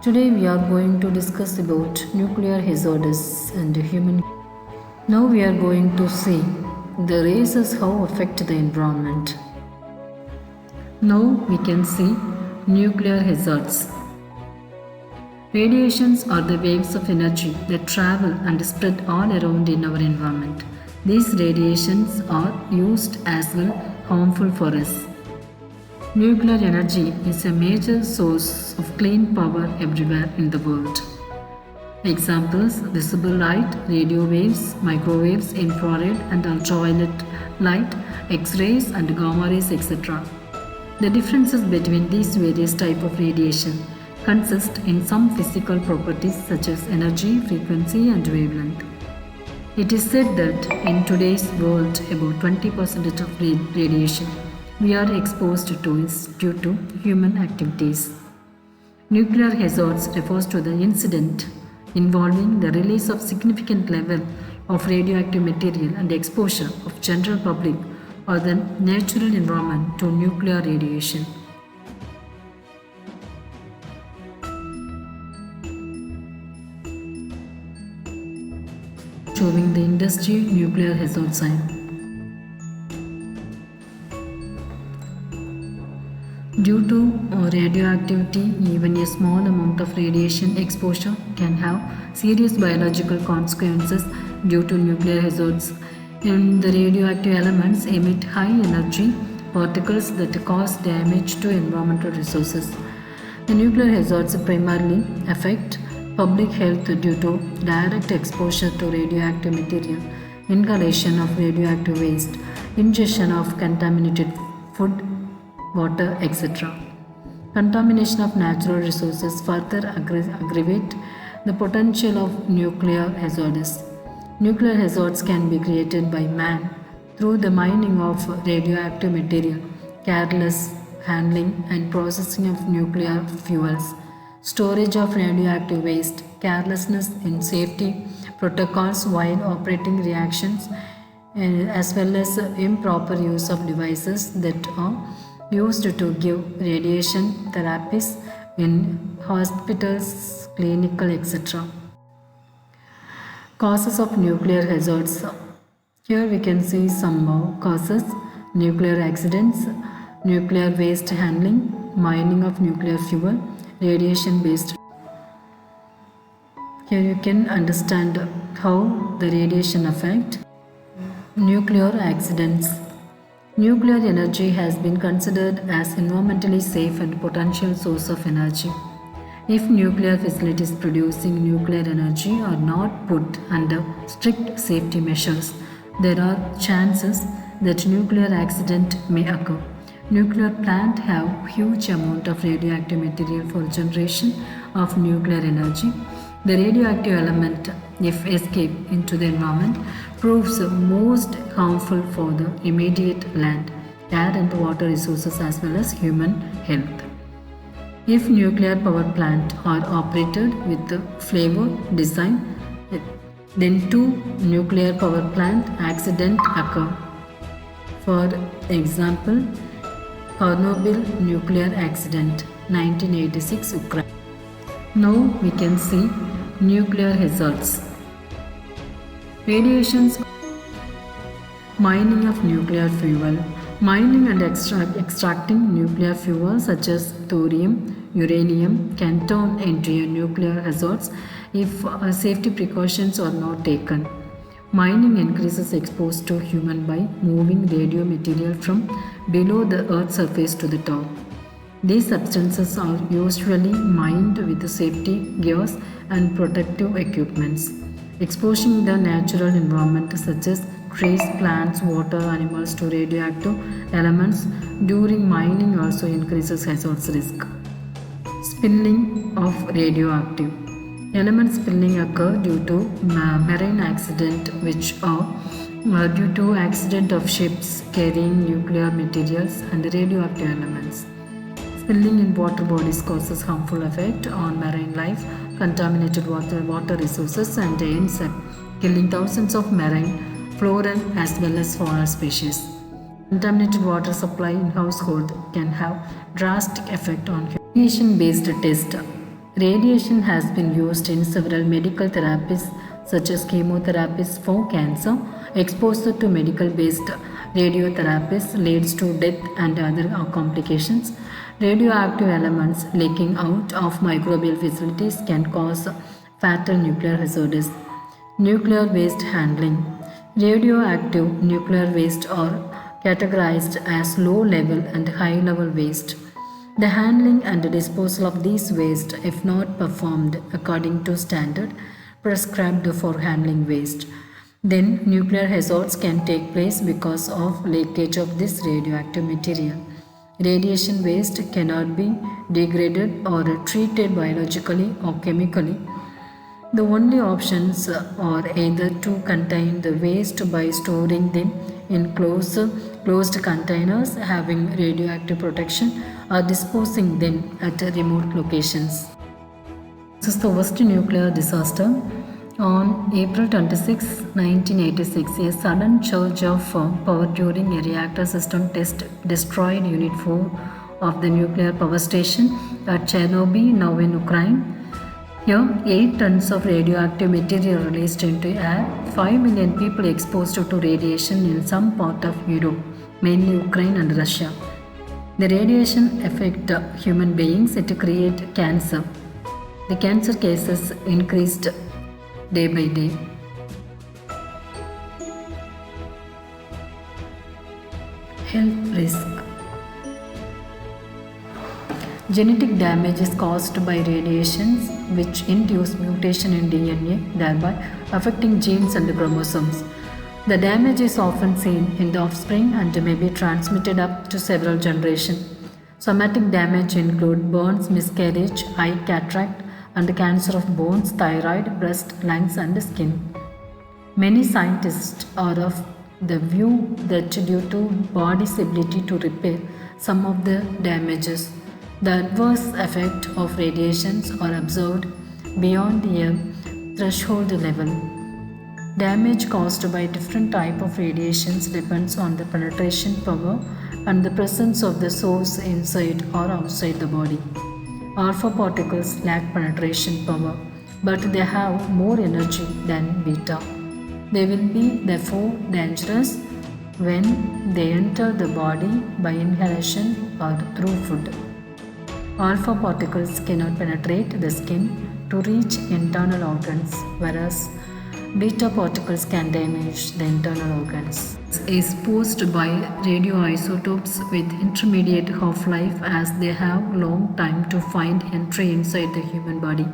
Today we are going to discuss about nuclear hazards and human. Now we are going to see the races how affect the environment. Now we can see nuclear hazards. Radiations are the waves of energy that travel and spread all around in our environment. These radiations are used as well harmful for us. Nuclear energy is a major source of clean power everywhere in the world. Examples: visible light, radio waves, microwaves, infrared and ultraviolet light, X-rays and gamma rays, etc. The differences between these various types of radiation consist in some physical properties such as energy, frequency and wavelength. It is said that in today's world about 20% of radiation we are exposed to is due to human activities. Nuclear hazards refers to the incident involving the release of significant level of radioactive material and exposure of general public or the natural environment to nuclear radiation. Showing the industry nuclear hazard sign. Due to radioactivity, even a small amount of radiation exposure can have serious biological consequences due to nuclear hazards. And the radioactive elements emit high energy particles that cause damage to environmental resources. The nuclear hazards primarily affect public health due to direct exposure to radioactive material, inhalation of radioactive waste, ingestion of contaminated food, water, etc. Contamination of natural resources further aggravate the potential of nuclear hazards. Nuclear hazards can be created by man through the mining of radioactive material, careless handling and processing of nuclear fuels, storage of radioactive waste, carelessness in safety protocols while operating reactions, as well as improper use of devices that are used to give radiation therapies in hospitals, clinical, etc. Causes of nuclear hazards. Here we can see some causes: nuclear accidents, nuclear waste handling, mining of nuclear fuel, radiation based. Here you can understand how the radiation affect nuclear accidents. Nuclear energy has been considered as environmentally safe and potential source of energy. If nuclear facilities producing nuclear energy are not put under strict safety measures, there are chances that nuclear accident may occur. Nuclear plants have huge amount of radioactive material for generation of nuclear energy. The radioactive element, if escaped into the environment, proves most harmful for the immediate land, air and water resources as well as human health. If nuclear power plants are operated with the flavored design, then 2 nuclear power plant accidents occur. For example, Chernobyl nuclear accident, 1986 Ukraine. Now we can see nuclear hazards. Radiations. Mining of nuclear fuel. Mining and extracting nuclear fuel such as thorium, uranium can turn into a nuclear hazards if safety precautions are not taken. Mining increases exposure to human by moving radio material from below the earth's surface to the top. These substances are usually mined with safety gears and protective equipments. Exposing the natural environment such as trees, plants, water, animals to radioactive elements during mining also increases hazards risk. Spilling of radioactive elements. Spilling occur due to marine accident, which are due to accident of ships carrying nuclear materials and radioactive elements. Spilling in water bodies causes harmful effect on marine life, contaminated water resources and ends up killing thousands of marine flora as well as fauna species. Contaminated water supply in household can have drastic effect on radiation based test. Radiation has been used in several medical therapies such as chemotherapies for cancer. Exposure to medical based radiotherapies leads to death and other complications. Radioactive elements leaking out of microbial facilities can cause fatal nuclear hazards. Nuclear waste handling. Radioactive nuclear waste are categorized as low level and high level waste. The handling and disposal of these waste, if not performed according to standard prescribed for handling waste, then nuclear hazards can take place because of leakage of this radioactive material. Radiation waste cannot be degraded or treated biologically or chemically. The only options are either to contain the waste by storing them in closed containers having radioactive protection or disposing them at remote locations. This is the worst nuclear disaster. On April 26, 1986, a sudden surge of power during a reactor system test destroyed Unit 4 of the nuclear power station at Chernobyl, now in Ukraine. Here, 8 tons of radioactive material released into air, 5 million people exposed to radiation in some part of Europe, mainly Ukraine and Russia. The radiation affect human beings to create cancer. The cancer cases increased day by day. Health risk. Genetic damage is caused by radiations which induce mutation in DNA, thereby affecting genes and chromosomes. The damage is often seen in the offspring and may be transmitted up to several generations. Somatic damage include burns, miscarriage, eye cataract, and cancer of bones, thyroid, breast, lungs, and skin. Many scientists are of the view that due to body's ability to repair some of the damages, the adverse effect of radiations are observed beyond a threshold level. Damage caused by different type of radiations depends on the penetration power and the presence of the source inside or outside the body. Alpha particles lack penetration power, but they have more energy than beta. They will be therefore dangerous when they enter the body by inhalation or through food. Alpha particles cannot penetrate the skin to reach internal organs, whereas beta particles can damage the internal organs. Is posed by radioisotopes with intermediate half-life as they have long time to find entry inside the human body.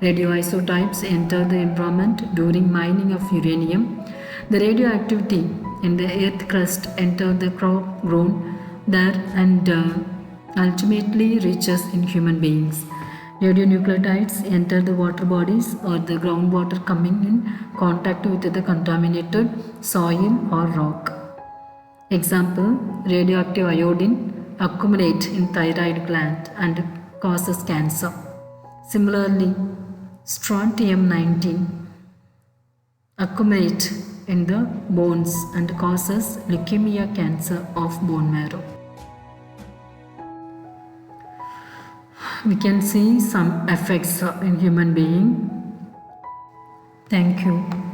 Radioisotopes enter the environment during mining of uranium. The radioactivity in the earth crust enter the crop grown there and ultimately reaches in human beings. Radionuclides enter the water bodies or the groundwater coming in contact with the contaminated soil or rock. Example, radioactive iodine accumulate in thyroid gland and causes cancer. Similarly, strontium-90 accumulate in the bones and causes leukemia, cancer of bone marrow. We can see some effects in human being. Thank you.